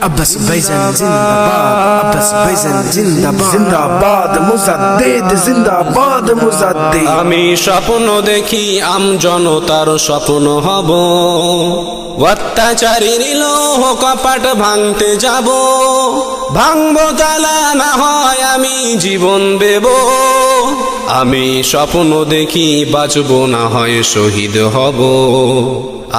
আব্বাস ভাইজান জিন্দাবাদ, আব্বাস ভাইজান জিন্দাবাদ, জিন্দাবাদ মুজাদ্দিদ, জিন্দাবাদ মুজাদ্দিদ। আমি স্বপ্ন দেখি আমজনতার স্বপ্ন হব, অত্যাচারীর লোহ কপাট ভাঙতে যাব, ভাঙবো তালা না হয় আমি জীবন দেব। আমি স্বপ্ন দেখি বাঁচবো না হয় শহীদ হব,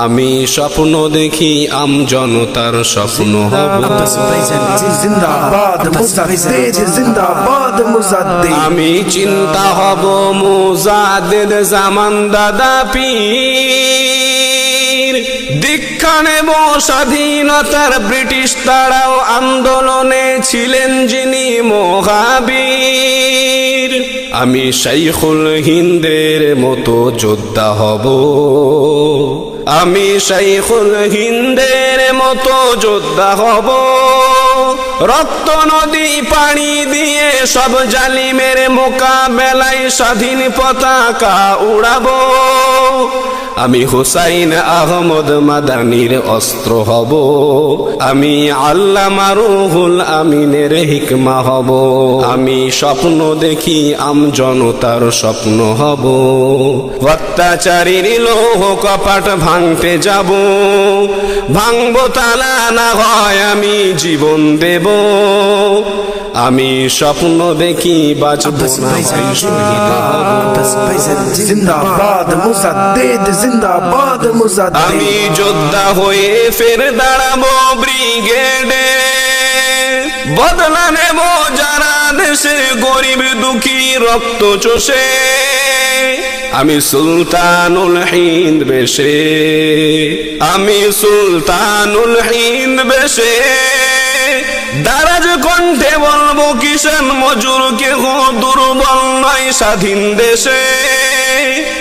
আমি স্বপ্ন দেখি আমজনতার স্বপ্ন হব। আব্বাস ভাইজান জিন্দাবাদ, মুজাদ্দিদ, জিন্দাবাদ মুজাদ্দিদ। আমি চিন্তা হব মুজাদ্দিদ জামান দাদা পীর, দীক্ষা নেব স্বাধীনতার ব্রিটিশ তারাও আন্দোলনে ছিলেন যিনি মহাবীর। আমি শাইখুল হিন্দের মতো যোদ্ধা হব, আমি শাইখুল হিন্দের মতো যোদ্ধা হব, রক্ত নদী পানি দিয়ে সব জালিমের মোকাবেলায় স্বাধীন পতাকা উড়াবো। আমি হুসাইন আহমদ মাদানির অস্ত্র হব, আমি আল্লামা রুহুল আমিনের হিকমা হব। আমি স্বপ্ন দেখি আমজনতার স্বপ্ন হব, অত্যাচারীর লোহ কপাট ভাঙতে যাব, ভাঙবো তালা না হয় আমি জীবন দেব। আমি স্বপ্ন দেখি বাঁচবো না হয় শহীদ হব। আব্বাস ভাইজান জিন্দাবাদ, মুজাদ্দিদ, জিন্দাবাদ মুজাদ্দিদ। আমি যোদ্ধা হয়ে ফের দাঁড়াবো ব্রিগেডে, বদলা নেব যারা দেশের গরিব দুঃখী রক্ত চোষে। আমি সুলতানুল হিন্দ বেশে, আমি সুলতানুল হিন্দ বেশে, দারাজ কণ্ঠে বলবো কিষান মজুর কেহ দুর্বল নয় স্বাধীন দেশে।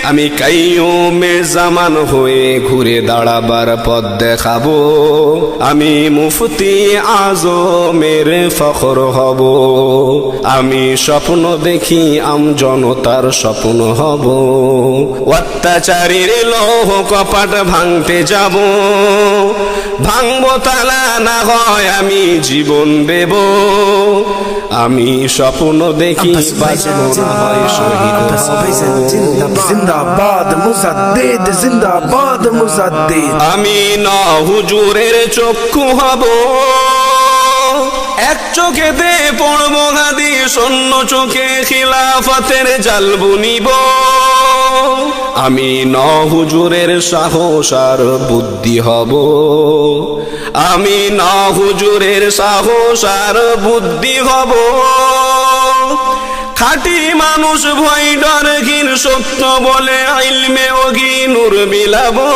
আমি কাইয়ুমে জামান হয়ে ঘুরে দাঁড়াবার পথ দেখাবো, আমি মুফতি আজমের ফখর হব। আমি স্বপ্ন দেখি আমজনতার স্বপ্ন হব, অত্যাচারীর লোহ কপাট ভাঙতে যাব, ভাঙবো তালা না হয় আমি জীবন দেব। আমি স্বপ্ন দেখি বাঁচবো না হয় শহীদ হব। জিন্দাবাদ মুজাদ্দিদ, জিন্দাবাদ মুজাদ্দিদ। আমি না হুজুরের চক্ষু হব, এক চোখেতে পড়বো হাদিস, অন্য চোখে খিলাফতের জাল বুনিব। আমি না হুজুরের সাহস আর বুদ্ধি হব, আমি না হুজুরের সাহস আর বুদ্ধি হব। খাঁটি মানুষ ভয় ডরহীন, সত্য বলে ইলমে ওগি নূর বিলাবো।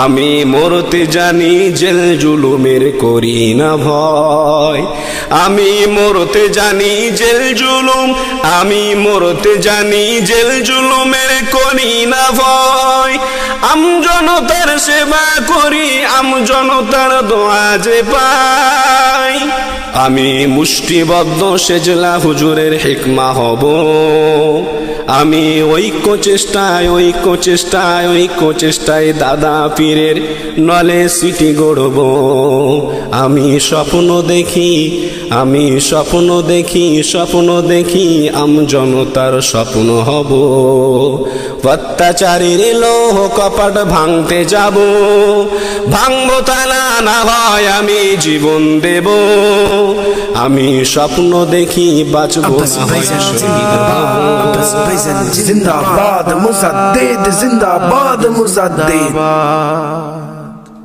আমি মরতে জানি জেল জুলুমের করি না ভয়, আমি মরতে জানি জেল জুলুম, আমি মরতে জানি জেল জুলুমের করি না ভয়। আমজনতার সেবা করি, আমজনতার দোয়া যে পাই। আমি মুষ্টিবদ্ধ সেজলা হুজুরের হিকমা হব, আমি ঐক্য চেষ্টায় ঐক্য চেষ্টায় ঐক্য চেষ্টায় দাদা পীরের নলে সিটি গড়ব। আমি স্বপ্ন দেখি, আমি স্বপ্ন দেখি, স্বপ্ন দেখি আমজনতার স্বপ্ন হব, অত্যাচারীর লোহ কপাট ভাঙতে যাব, ভাঙবো তালা না হয় আমি জীবন দেব। আমি স্বপ্ন দেখি বাঁচবো না হয় শহীদ হব। জিন্দাবাদ মুজাদ্দিদ, জিন্দাবাদ মুজাদ্দিদ।